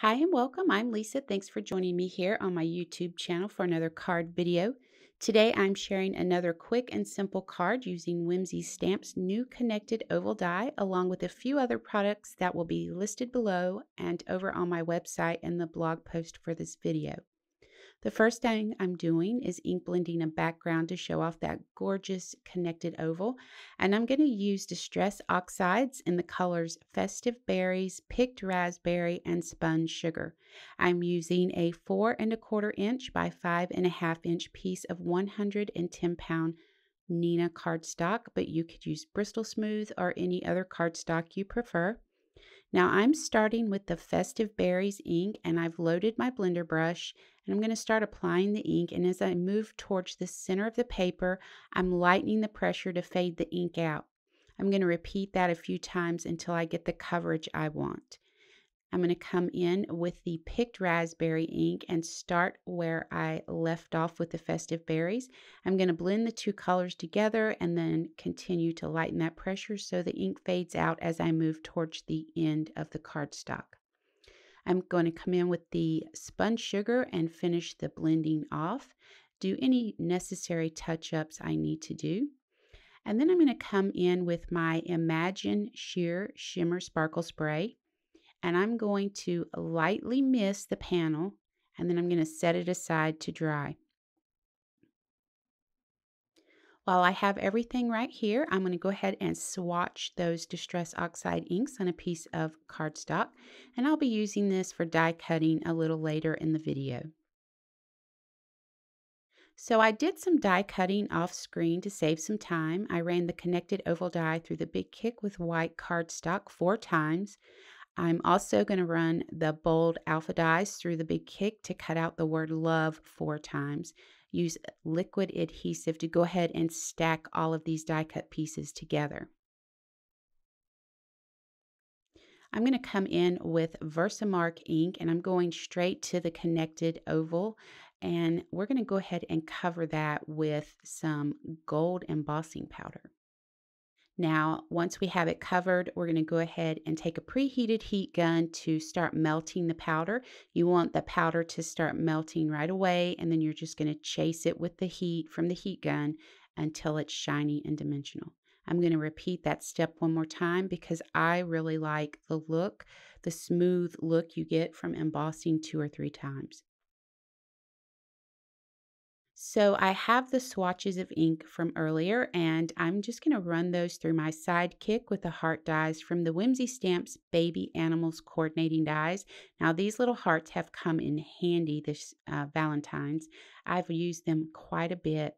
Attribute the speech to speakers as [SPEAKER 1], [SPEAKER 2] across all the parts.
[SPEAKER 1] Hi and welcome. I'm Lisa. Thanks for joining me here on my YouTube channel for another card video. Today I'm sharing another quick and simple card using Whimsy Stamp's new connected oval die along with a few other products that will be listed below and over on my website in the blog post for this video. The first thing I'm doing is ink blending a background to show off that gorgeous connected oval. And I'm going to use Distress Oxides in the colors Festive Berries, Picked Raspberry, and Spun Sugar. I'm using a 4¼ inch by 5½ inch piece of 110-pound Nina cardstock, but you could use Bristol Smooth or any other cardstock you prefer. Now I'm starting with the Festive Berries ink, and I've loaded my blender brush, and I'm going to start applying the ink, and as I move towards the center of the paper, I'm lightening the pressure to fade the ink out. I'm going to repeat that a few times until I get the coverage I want. I'm going to come in with the Picked Raspberry ink and start where I left off with the Festive Berries. I'm going to blend the two colors together and then continue to lighten that pressure so the ink fades out as I move towards the end of the cardstock. I'm going to come in with the Spun Sugar and finish the blending off. Do any necessary touch-ups I need to do. And then I'm going to come in with my Imagine Sheer Shimmer Sparkle Spray. And I'm going to lightly mist the panel, and then I'm going to set it aside to dry. While I have everything right here, I'm going to go ahead and swatch those Distress Oxide inks on a piece of cardstock, and I'll be using this for die cutting a little later in the video. So I did some die cutting off screen to save some time. I ran the connected oval die through the Big Kick with white cardstock 4 times. I'm also going to run the bold alpha dies through the Big Kick to cut out the word love 4 times. Use liquid adhesive to go ahead and stack all of these die cut pieces together. I'm going to come in with Versamark ink, and I'm going straight to the connected oval, and we're going to go ahead and cover that with some gold embossing powder. Now, once we have it covered, we're going to go ahead and take a preheated heat gun to start melting the powder. You want the powder to start melting right away, and then you're just going to chase it with the heat from the heat gun until it's shiny and dimensional. I'm going to repeat that step one more time because I really like the look, the smooth look you get from embossing 2 or 3 times. So I have the swatches of ink from earlier, and I'm just going to run those through my sidekick with the heart dies from the Whimsy Stamps Baby Animals Coordinating Dies. Now these little hearts have come in handy this Valentine's. I've used them quite a bit.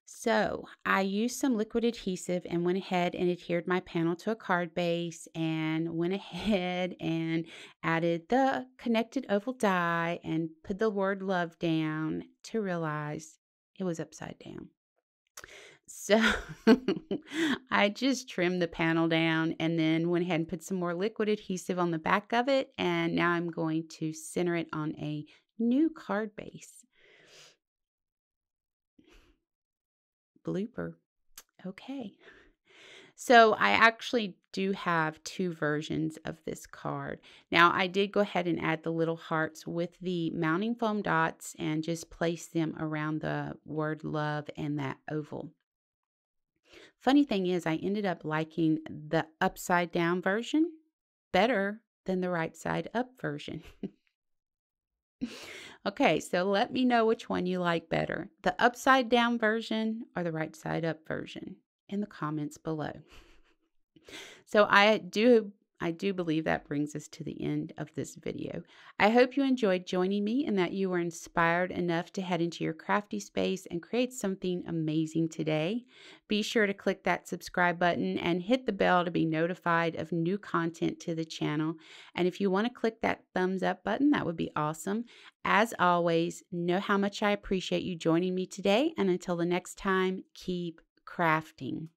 [SPEAKER 1] So I used some liquid adhesive and went ahead and adhered my panel to a card base and went ahead and added the connected oval die and put the word love down to realize it was upside down. So I just trimmed the panel down and then went ahead and put some more liquid adhesive on the back of it. And now I'm going to center it on a new card base. Blooper. Okay. So I actually do have 2 versions of this card. Now I did go ahead and add the little hearts with the mounting foam dots and just place them around the word love and that oval. Funny thing is I ended up liking the upside down version better than the right side up version. Okay, so let me know which one you like better, the upside down version or the right side up version in the comments below. So I do believe that brings us to the end of this video. I hope you enjoyed joining me and that you were inspired enough to head into your crafty space and create something amazing today. Be sure to click that subscribe button and hit the bell to be notified of new content to the channel. And if you want to click that thumbs up button, that would be awesome. As always, know how much I appreciate you joining me today. And until the next time, keep crafting.